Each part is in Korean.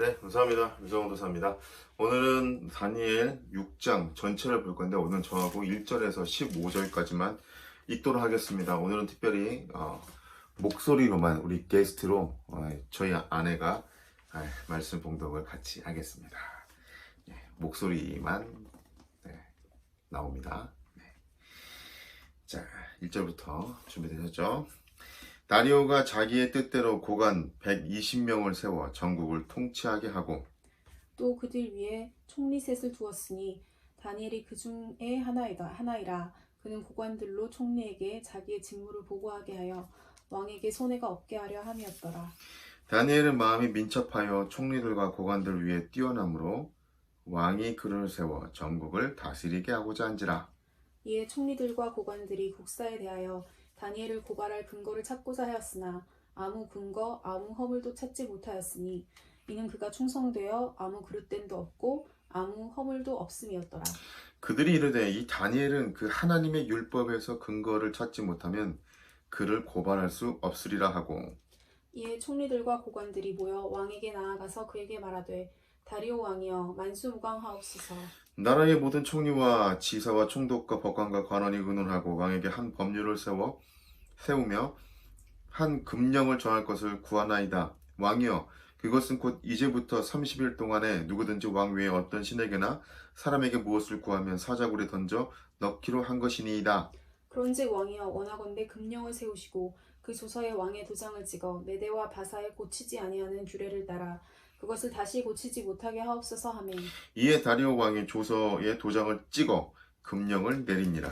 네, 감사합니다. 유정호 도사입니다. 오늘은 다니엘 6장 전체를 볼 건데 오늘 저하고 1절에서 15절까지만 읽도록 하겠습니다. 오늘은 특별히 목소리로만 우리 게스트로 저희 아내가 말씀 봉독을 같이 하겠습니다. 목소리만 나옵니다. 자, 1절부터 준비되셨죠? 다리오가 자기의 뜻대로 고관 120명을 세워 전국을 통치하게 하고 또 그들 위에 총리 셋을 두었으니 다니엘이 그 중에 하나이라. 그는 고관들로 총리에게 자기의 직무를 보고하게 하여 왕에게 손해가 없게 하려 함이었더라. 다니엘은 마음이 민첩하여 총리들과 고관들 위에 뛰어나므로 왕이 그를 세워 전국을 다스리게 하고자 한지라. 이에 총리들과 고관들이 국사에 대하여 다니엘을 고발할 근거를 찾고자 하였으나 아무 근거 아무 허물도 찾지 못하였으니 이는 그가 충성되어 아무 그릇됨도 없고 아무 허물도 없음이었더라. 그들이 이르되 이 다니엘은 그 하나님의 율법에서 근거를 찾지 못하면 그를 고발할 수 없으리라 하고 이에 총리들과 고관들이 모여 왕에게 나아가서 그에게 말하되 다리오 왕이여 만수무강하옵소서. 나라의 모든 총리와 지사와 총독과 법관과 관원이 의논하고 왕에게 한 법률을 세우며 한 금령을 정할 것을 구하나이다. 왕이여 그것은 곧 이제부터 30일 동안에 누구든지 왕 외에 어떤 신에게나 사람에게 무엇을 구하면 사자굴에 던져 넣기로 한 것이니이다. 그런즉 왕이여 원하건대 금령을 세우시고 그 조서에 왕의 도장을 찍어 메대와 바사에 고치지 아니하는 규례를 따라 그것을 다시 고치지 못하게 하옵소서 하매 이에 다리오 왕이 조서에 도장을 찍어 금령을 내리니라.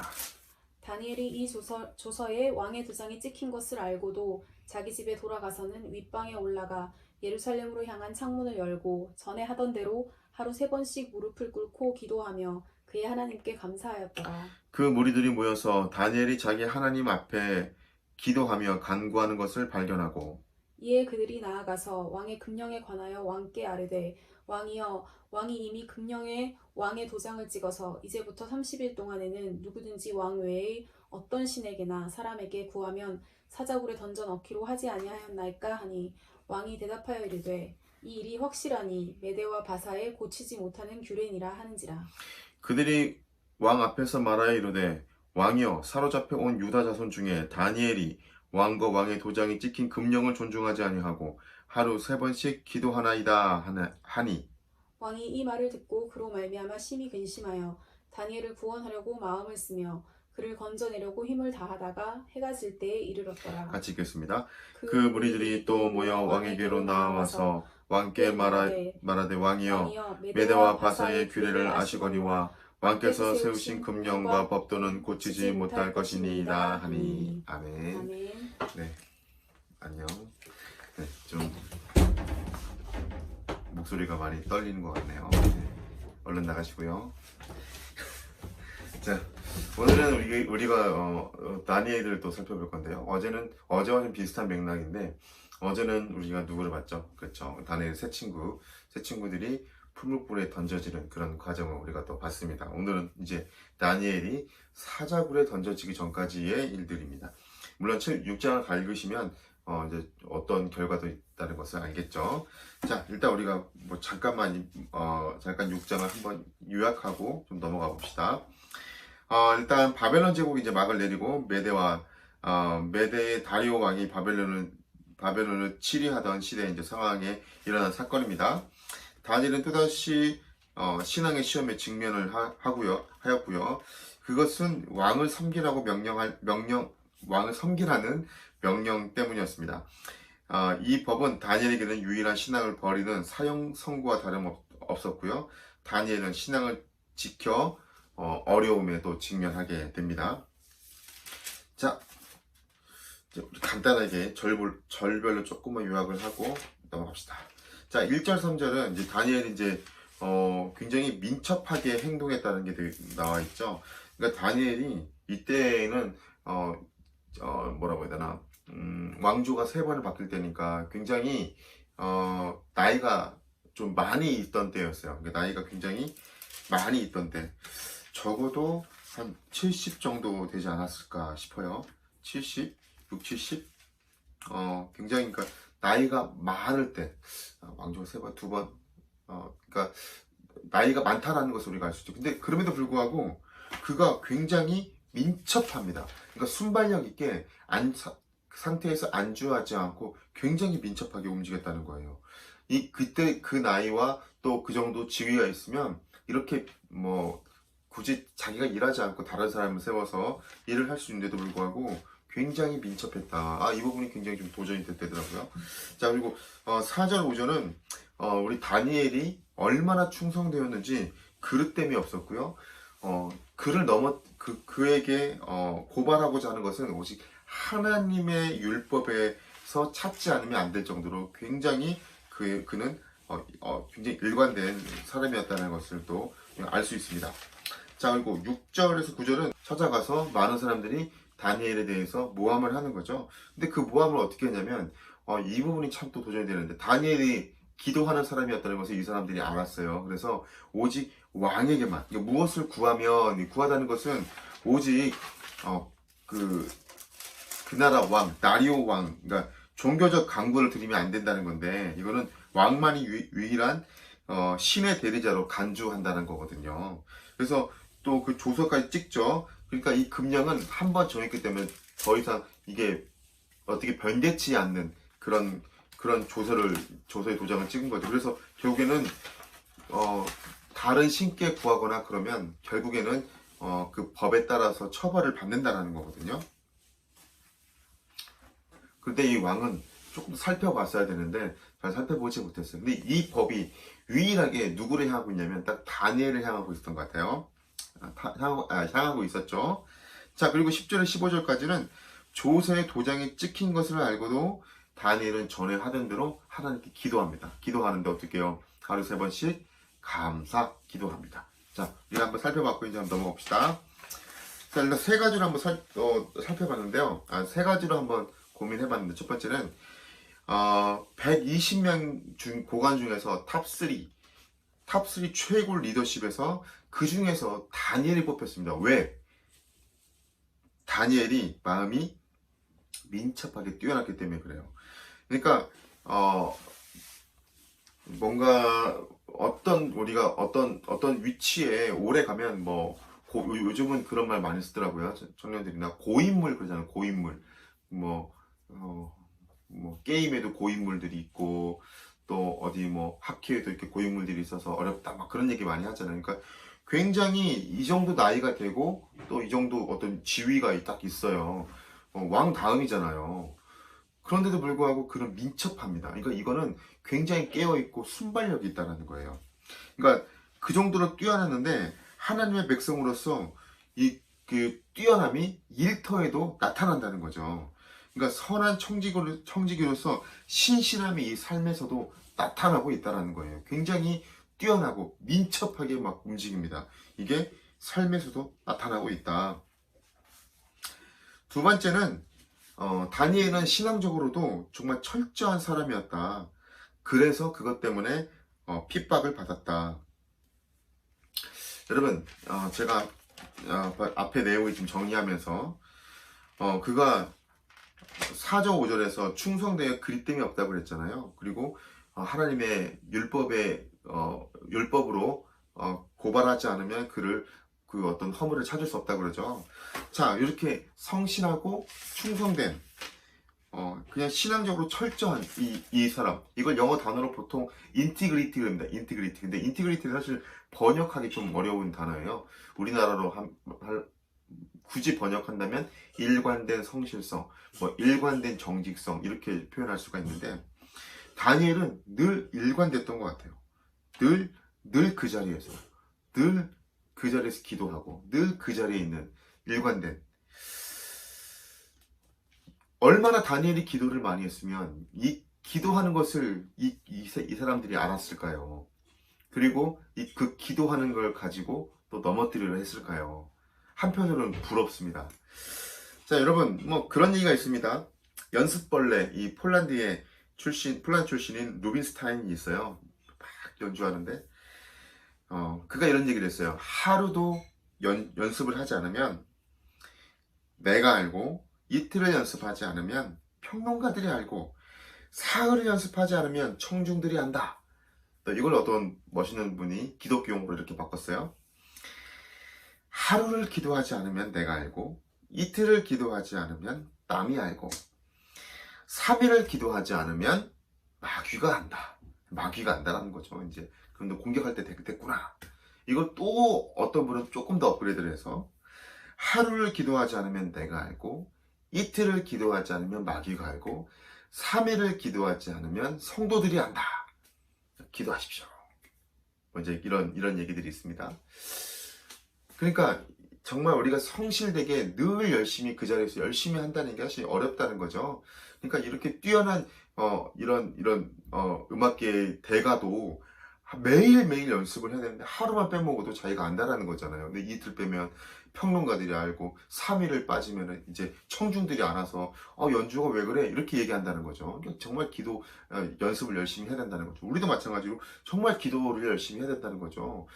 다니엘이 이 조서에 왕의 도장이 찍힌 것을 알고도 자기 집에 돌아가서는 윗방에 올라가 예루살렘으로 향한 창문을 열고 전에 하던 대로 하루 3번씩 무릎을 꿇고 기도하며 그의 하나님께 감사하였더라. 그 무리들이 모여서 다니엘이 자기 하나님 앞에 기도하며 간구하는 것을 발견하고 이에 그들이 나아가서 왕의 금령에 관하여 왕께 아뢰되 왕이여 왕이 이미 금령에 왕의 도장을 찍어서 이제부터 30일 동안에는 누구든지 왕 외의 어떤 신에게나 사람에게 구하면 사자굴에 던져 넣기로 하지 아니하였나이까 하니 왕이 대답하여 이르되 이 일이 확실하니 메대와 바사에 고치지 못하는 규례니라 하는지라. 그들이 왕 앞에서 말하여 이르되 왕이여 사로잡혀 온 유다 자손 중에 다니엘이 왕과 왕의 도장이 찍힌 금령을 존중하지 아니하고 하루 3번씩 기도하나이다 하니 왕이 이 말을 듣고 그로 말미암아 심히 근심하여 다니엘을 구원하려고 마음을 쓰며 그를 건져내려고 힘을 다하다가 해가 질 때에 이르렀더라. 같이 읽겠습니다. 그 무리들이 또 모여 왕에게로 나와서 왕께 말하되 왕이여 메대와 바사의 규례를 아시거니와 왕께서 세우신 금령과 법도는 고치지 못할 것이니이다 하니 아멘. 아멘. 네, 안녕. 네, 좀 목소리가 많이 떨리는 것 같네요. 네, 얼른 나가시고요. 자, 오늘은 우리가 다니엘을 또 살펴볼 건데요. 어제와 좀 비슷한 맥락인데 어제는 우리가 누구를 봤죠? 그렇죠. 다니엘 세 친구들이 풀무불에 던져지는 그런 과정을 우리가 또 봤습니다. 오늘은 이제 다니엘이 사자굴에 던져지기 전까지의 일들입니다. 물론 6장을 읽으시면 이제 어떤 결과도 있다는 것을 알겠죠. 자, 일단 우리가 뭐 잠깐 6장을 한번 요약하고 좀 넘어가 봅시다. 일단 바벨론 제국이 이제 막을 내리고 메대의 다리오 왕이 바벨론을 치리하던 시대의 이제 상황에 일어난 사건입니다. 다니엘은 또다시 신앙의 시험에 직면을 하였고요. 그것은 왕을 섬기라고 왕을 섬기라는 명령 때문이었습니다. 이 법은 다니엘에게는 유일한 신앙을 버리는 사형 선고와 다름없었고요. 다니엘은 신앙을 지켜 어려움에도 직면하게 됩니다. 자, 우리 간단하게 절별로 조금만 요약을 하고 넘어갑시다. 자, 1절 3절은 이제 다니엘이 이제 굉장히 민첩하게 행동했다는 게 나와 있죠. 그러니까 다니엘이 이때는 뭐라고 해야 되나 왕조가 3번을 바뀔 때니까 굉장히 나이가 좀 많이 있던 때였어요. 그러니까 나이가 굉장히 많이 있던 때, 적어도 한 70 정도 되지 않았을까 싶어요. 70, 60, 70. 굉장히 그러니까 나이가 많을 때, 왕조가 3번, 2번, 그러니까 나이가 많다라는 것을 우리가 알 수 있죠. 근데 그럼에도 불구하고 그가 굉장히 민첩합니다. 그러니까 순발력 있게 상태에서 안주하지 않고 굉장히 민첩하게 움직였다는 거예요. 그때 그 나이와 또 그 정도 지위가 있으면 이렇게 뭐 굳이 자기가 일하지 않고 다른 사람을 세워서 일을 할 수 있는데도 불구하고 굉장히 민첩했다. 이 부분이 굉장히 좀 도전이 됐더라고요. 자, 그리고 4절, 5절은 우리 다니엘이 얼마나 충성되었는지 그릇됨이 없었고요. 그에게 고발하고자 하는 것은 오직 하나님의 율법에서 찾지 않으면 안 될 정도로 굉장히 그는 굉장히 일관된 사람이었다는 것을 또 알 수 있습니다. 자, 그리고 6절에서 9절은 찾아가서 많은 사람들이 다니엘에 대해서 모함을 하는 거죠. 근데 그 모함을 어떻게 했냐면 이 부분이 참 또 도전이 되는데, 다니엘이 기도하는 사람이었다는 것을 이 사람들이 알았어요. 그래서 오직 왕에게만, 그러니까 무엇을 구하다는 것은 오직 그 나라 왕, 다리오 왕, 그러니까 종교적 강구를 드리면 안 된다는 건데, 이거는 왕만이 유일한 신의 대리자로 간주한다는 거거든요. 그래서 또 그 조서까지 찍죠. 그러니까 이 금령은 한 번 정했기 때문에 더 이상 이게 어떻게 변개치 않는 그런 조서의 도장을 찍은 거죠. 그래서 결국에는 다른 신께 구하거나 그러면 결국에는 그 법에 따라서 처벌을 받는다라는 거거든요. 근데 이 왕은 조금 살펴봤어야 되는데 잘 살펴보지 못했어요. 근데 이 법이 유일하게 누구를 향하고 있냐면 딱 다니엘을 향하고 있었던 것 같아요. 향하고 있었죠. 자, 그리고 10절에 15절까지는 조서의 도장이 찍힌 것을 알고도 다니엘은 전에 하던 대로 하나님께 기도합니다. 기도하는데 어떻게 해요? 하루 3번씩 감사 기도합니다. 자, 이거 한번 살펴봤고 이제 한번 넘어갑시다. 자, 일단 3가지로 한번 살펴봤는데요. 3가지로 한번 고민해봤는데, 첫 번째는 120명 고관 중에서 탑3 최고 리더십에서 그 중에서 다니엘이 뽑혔습니다. 왜? 다니엘이 마음이 민첩하게 뛰어났기 때문에 그래요. 그러니까 뭔가 우리가 어떤 위치에 오래 가면 요즘은 그런 말 많이 쓰더라고요. 청년들이나 고인물 그러잖아요. 고인물. 게임에도 고인물들이 있고 또 어디 학회에도 이렇게 고인물들이 있어서 어렵다 막 그런 얘기 많이 하잖아요. 그러니까 굉장히 이 정도 나이가 되고 또 이 정도 어떤 지위가 딱 있어요. 왕 다음이잖아요. 그런데도 불구하고 그런 민첩합니다. 그러니까 이거는 굉장히 깨어있고 순발력이 있다는 거예요. 그러니까 그 정도로 뛰어났는데 하나님의 백성으로서 그 뛰어남이 일터에도 나타난다는 거죠. 그러니까 선한 청지기로서 신실함이 이 삶에서도 나타나고 있다는 거예요. 굉장히 뛰어나고 민첩하게 막 움직입니다. 이게 삶에서도 나타나고 있다. 두 번째는 다니엘은 신앙적으로도 정말 철저한 사람이었다. 그래서 그것 때문에 핍박을 받았다. 여러분, 제가 앞에 내용을 좀 정리하면서 그가 4절 5절에서 충성되어 그릇됨이 없다고 그랬잖아요. 그리고 하나님의 율법으로 고발하지 않으면 그 어떤 허물을 찾을 수 없다고 그러죠. 자, 이렇게 성실하고 충성된 그냥 신앙적으로 철저한 이 사람, 이걸 영어 단어로 보통 인티그리티를 합니다. 인티그리티. 근데 인티그리티는 사실 번역하기 좀 어려운 단어예요. 우리나라로 굳이 번역한다면 일관된 성실성, 일관된 정직성 이렇게 표현할 수가 있는데, 다니엘은 늘 일관됐던 것 같아요. 늘 그 자리에서 기도하고 늘 그 자리에 있는 일관된. 얼마나 다니엘이 기도를 많이 했으면 이 기도하는 것을 이 사람들이 알았을까요? 그리고 그 기도하는 걸 가지고 또 넘어뜨리려 했을까요? 한편으로는 부럽습니다. 자, 여러분, 그런 얘기가 있습니다. 연습벌레, 이 폴란드 출신인 루빈스타인이 있어요. 막 연주하는데, 그가 이런 얘기를 했어요. 하루도 연습을 하지 않으면 내가 알고, 이틀을 연습하지 않으면 평론가들이 알고, 사흘을 연습하지 않으면 청중들이 한다. 이걸 어떤 멋있는 분이 기독교 용어로 이렇게 바꿨어요. 하루를 기도하지 않으면 내가 알고, 이틀을 기도하지 않으면 남이 알고, 3일을 기도하지 않으면 마귀가 안다. 마귀가 안다라는 거죠. 이제 그럼 너 공격할 때 됐구나. 이걸 또 어떤 분은 조금 더 업그레이드를 해서 하루를 기도하지 않으면 내가 알고, 이틀을 기도하지 않으면 마귀가 알고, 3일을 기도하지 않으면 성도들이 안다. 기도하십시오. 이제 이런 얘기들이 있습니다. 그러니까 정말 우리가 성실되게 늘 열심히 그 자리에서 열심히 한다는 게 사실 어렵다는 거죠. 그러니까 이렇게 뛰어난 이런 음악계의 대가도 매일매일 연습을 해야 되는데 하루만 빼먹어도 자기가 안다라는 거잖아요. 근데 이틀 빼면 평론가들이 알고 3일을 빠지면 이제 청중들이 알아서 연주가 왜 그래? 이렇게 얘기한다는 거죠. 그러니까 정말 연습을 열심히 해야 된다는 거죠. 우리도 마찬가지로 정말 기도를 열심히 해야 된다는 거죠.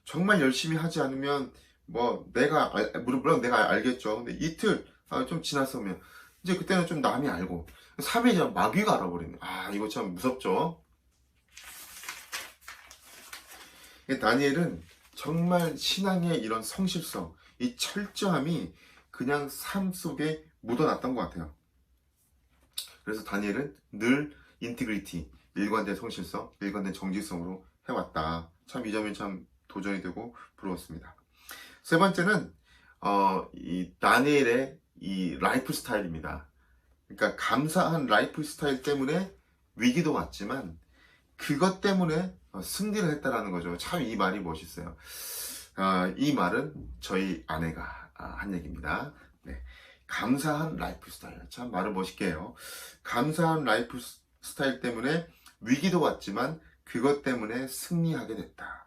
정말 열심히 하지 않으면 물론 내가 알겠죠. 근데 이틀 좀 지났으면 이제 그때는 좀 남이 알고 3일 전 마귀가 알아버리네. 이거 참 무섭죠. 다니엘은 정말 신앙의 이런 성실성, 이 철저함이 그냥 삶 속에 묻어났던 것 같아요. 그래서 다니엘은 늘 인티그리티, 일관된 성실성, 일관된 정직성으로 해왔다. 참 이 점이 참 도전이 되고 부러웠습니다. 세 번째는 이 다니엘의 이 라이프 스타일입니다. 그러니까 감사한 라이프 스타일 때문에 위기도 왔지만 그것 때문에 승리를 했다라는 거죠. 참 이 말이 멋있어요. 이 말은 저희 아내가 한 얘기입니다. 네. 감사한 라이프 스타일. 참 말을 멋있게 해요. 감사한 라이프 스타일 때문에 위기도 왔지만 그것 때문에 승리하게 됐다.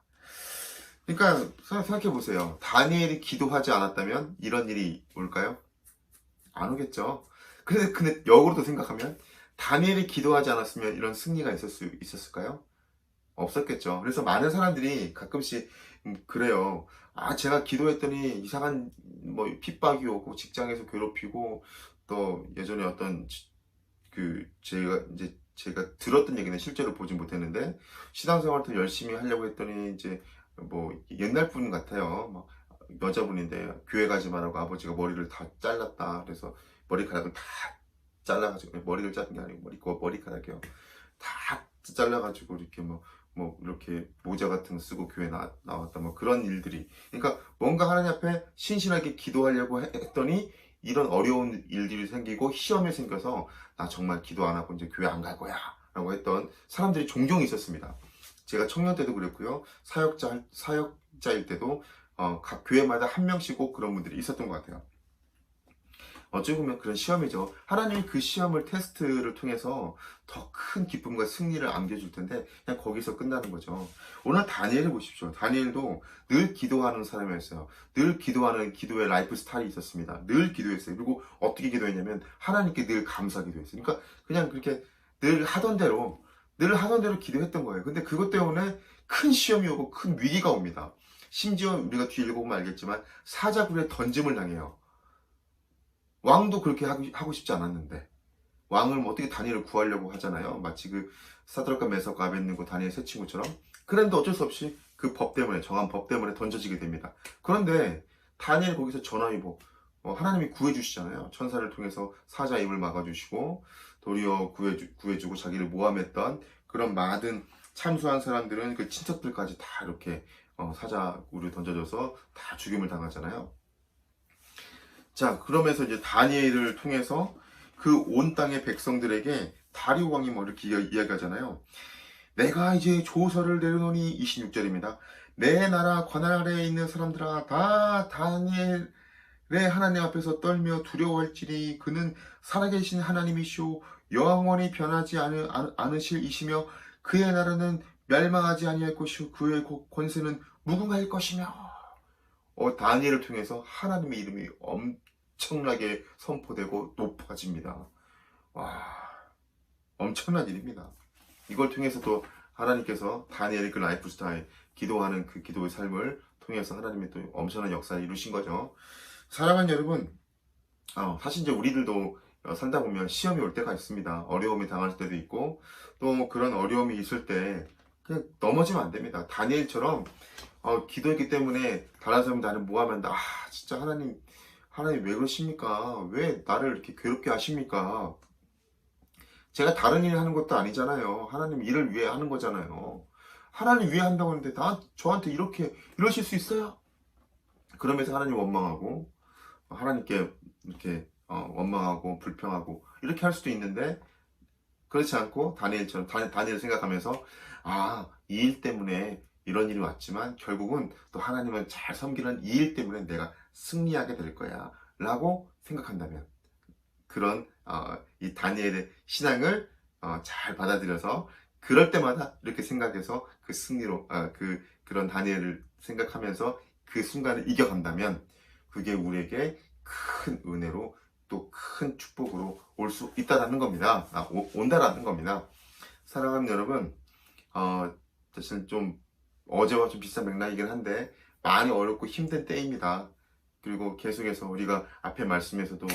그러니까 생각해 보세요. 다니엘이 기도하지 않았다면 이런 일이 올까요? 안 오겠죠. 근데 역으로도 생각하면 다니엘이 기도하지 않았으면 이런 승리가 있었을까요? 없었겠죠. 그래서 많은 사람들이 가끔씩 그래요. 제가 기도했더니 이상한 핍박이 오고 직장에서 괴롭히고 또 예전에 어떤 제가 들었던 얘기는 실제로 보진 못했는데 신앙생활을 더 열심히 하려고 했더니 이제 옛날 분 같아요. 여자분인데 교회 가지 말라고 아버지가 머리를 다 잘랐다. 그래서 머리카락을 다 잘라가지고 머리를 자른 게 아니고 머리카락이요. 다 잘라가지고 이렇게 이렇게 모자 같은 거 쓰고 교회 나왔다. 그런 일들이. 그러니까 뭔가 하나님 앞에 신실하게 기도하려고 했더니 이런 어려운 일들이 생기고 시험이 생겨서 나 정말 기도 안 하고 이제 교회 안 갈 거야 라고 했던 사람들이 종종 있었습니다. 제가 청년 때도 그랬고요. 사역자일 때도 각 교회마다 한 명씩 꼭 그런 분들이 있었던 것 같아요. 어찌 보면 그런 시험이죠. 하나님이 그 시험을 테스트를 통해서 더 큰 기쁨과 승리를 안겨줄 텐데 그냥 거기서 끝나는 거죠. 오늘 다니엘을 보십시오. 다니엘도 늘 기도하는 사람이었어요. 늘 기도하는 기도의 라이프 스타일이 있었습니다. 늘 기도했어요. 그리고 어떻게 기도했냐면 하나님께 늘 감사 기도했어요. 그러니까 그냥 그렇게 늘 하던 대로 기도했던 거예요. 근데 그것 때문에 큰 시험이 오고 큰 위기가 옵니다. 심지어 우리가 뒤에 읽어보면 알겠지만 사자굴에 던짐을 당해요. 왕도 그렇게 하고 싶지 않았는데 왕을 어떻게 다니엘을 구하려고 하잖아요. 마치 그 사드락과 메삭과 아벳느고 다니엘 세 친구처럼. 그런데 어쩔 수 없이 그 정한 법 때문에 던져지게 됩니다. 그런데 다니엘 거기서 전화위복 하나님이 구해주시잖아요. 천사를 통해서 사자 입을 막아주시고 도리어 구해주고 자기를 모함했던 그런 많은 참수한 사람들은 그 친척들까지 다 이렇게 사자굴에 던져져서 다 죽임을 당하잖아요. 자, 그러면서 이제 다니엘을 통해서 그 온 땅의 백성들에게 다리오 왕이 이렇게 이야기하잖아요. 내가 이제 조서를 내려놓으니 26절입니다. 내 나라 관할 아래에 있는 사람들아 다 다니엘의 하나님 앞에서 떨며 두려워할지니 그는 살아계신 하나님이시오 영원히 변하지 않으실 이시며 그의 나라는 멸망하지 아니할 것이요 그의 권세는 무궁할 것이며 다니엘을 통해서 하나님의 이름이 엄청나게 선포되고 높아집니다. 와, 엄청난 일입니다. 이걸 통해서 또 하나님께서 다니엘의 그 라이프 스타일, 기도하는 그 기도의 삶을 통해서 하나님이 또 엄청난 역사를 이루신 거죠. 사랑하는 여러분, 사실 이제 우리들도 살다 보면 시험이 올 때가 있습니다. 어려움이 당할 때도 있고 또 그런 어려움이 있을 때 그냥 넘어지면 안 됩니다. 다니엘처럼 기도했기 때문에 다른 사람이 나는 뭐하면 진짜 하나님 왜 그러십니까? 왜 나를 이렇게 괴롭게 하십니까? 제가 다른 일 하는 것도 아니잖아요. 하나님 일을 위해 하는 거잖아요. 하나님 위해 한다고 하는데 저한테 이러실 수 있어요? 그러면서 하나님 원망하고 하나님께 이렇게 원망하고 불평하고 이렇게 할 수도 있는데 그렇지 않고 다니엘처럼 다니엘 생각하면서 이 일 때문에 이런 일이 왔지만 결국은 또 하나님을 잘 섬기는 이 일 때문에 내가 승리하게 될 거야 라고 생각한다면 그런 이 다니엘의 신앙을 잘 받아들여서 그럴 때마다 이렇게 생각해서 그 승리로 그런 다니엘을 생각하면서 그 순간을 이겨간다면 그게 우리에게 큰 은혜로 또 큰 축복으로 올 수 있다라는 겁니다. 온다라는 겁니다. 사랑하는 여러분, 사실 좀 어제와 좀 비슷한 맥락이긴 한데 많이 어렵고 힘든 때입니다. 그리고 계속해서 우리가 앞에 말씀에서도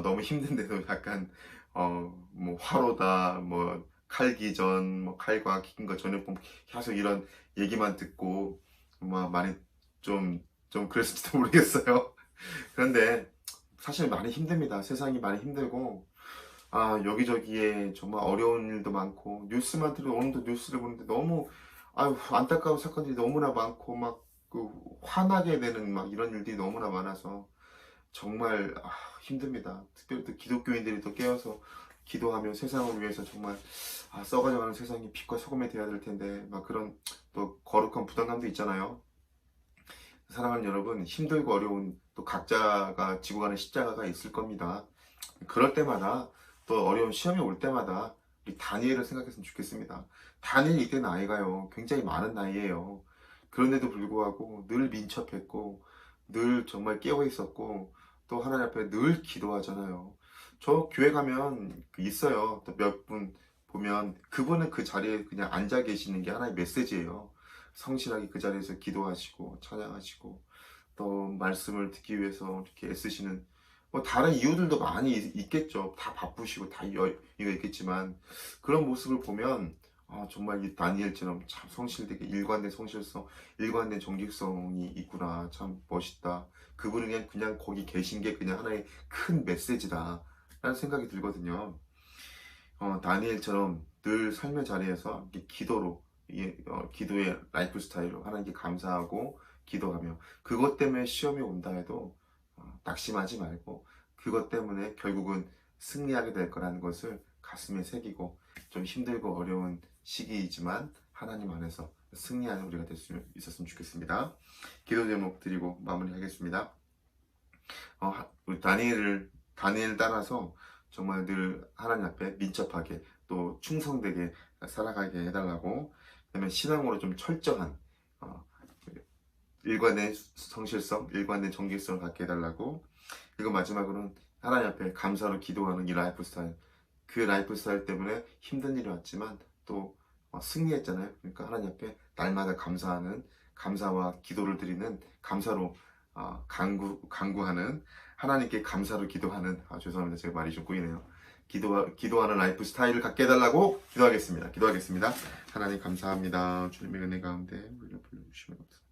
너무 힘든데도 약간 뭐 화로다, 뭐 칼기전, 뭐 칼과 기근과 전염병 계속 이런 얘기만 듣고 많이 좀 그랬을지도 모르겠어요. 그런데 사실 많이 힘듭니다. 세상이 많이 힘들고 여기저기에 정말 어려운 일도 많고 뉴스만 들어도 오늘도 뉴스를 보는데 너무 안타까운 사건들이 너무나 많고 막 화나게 되는 막 이런 일들이 너무나 많아서 정말 힘듭니다. 특별히 또 기독교인들이 또 깨어서 기도하며 세상을 위해서 정말 썩어져가는 세상이 빛과 소금이 되어야 될 텐데 막 그런 또 거룩한 부담감도 있잖아요. 사랑하는 여러분, 힘들고 어려운 또 각자가 지고 가는 십자가가 있을 겁니다. 그럴 때마다 또 어려운 시험이 올 때마다 우리 다니엘을 생각했으면 좋겠습니다. 다니엘 이때 나이가요 굉장히 많은 나이예요. 그런데도 불구하고 늘 민첩했고 늘 정말 깨어 있었고 또 하나님 앞에 늘 기도하잖아요. 저 교회 가면 있어요. 또 몇 분 보면 그분은 그 자리에 그냥 앉아 계시는 게 하나의 메시지예요. 성실하게 그 자리에서 기도하시고 찬양하시고 또 말씀을 듣기 위해서 이렇게 애쓰시는 뭐 다른 이유들도 많이 있겠죠. 다 바쁘시고 다 이유가 있겠지만 그런 모습을 보면 정말 이 다니엘처럼 참 성실되게 일관된 성실성, 일관된 정직성이 있구나. 참 멋있다. 그분은 그냥 거기 계신 게 그냥 하나의 큰 메시지다. 라는 생각이 들거든요. 다니엘처럼 늘 삶의 자리에서 이렇게 기도의 라이프 스타일로 하나님께 감사하고 기도하며 그것 때문에 시험이 온다 해도 낙심하지 말고 그것 때문에 결국은 승리하게 될 거라는 것을 가슴에 새기고 좀 힘들고 어려운 시기이지만 하나님 안에서 승리하는 우리가 될 수 있었으면 좋겠습니다. 기도 제목 드리고 마무리하겠습니다. 우리 다니엘 따라서 정말 늘 하나님 앞에 민첩하게 또 충성되게 살아가게 해달라고 그다음에 신앙으로 좀 철저한 일관된 성실성, 일관된 정직성을 갖게 해달라고 그리고 마지막으로는 하나님 앞에 감사로 기도하는 이 라이프 스타일 그 라이프 스타일 때문에 힘든 일이 왔지만 또 승리했잖아요. 그러니까 하나님 앞에 날마다 감사하는 감사와 기도를 드리는 감사로 간구하는 하나님께 감사로 기도하는 죄송합니다. 제가 말이 좀 꼬이네요. 기도하는 라이프 스타일을 갖게 해달라고 기도하겠습니다. 하나님 감사합니다. 주님의 은혜 가운데 물려 불러주시면 감사합니다.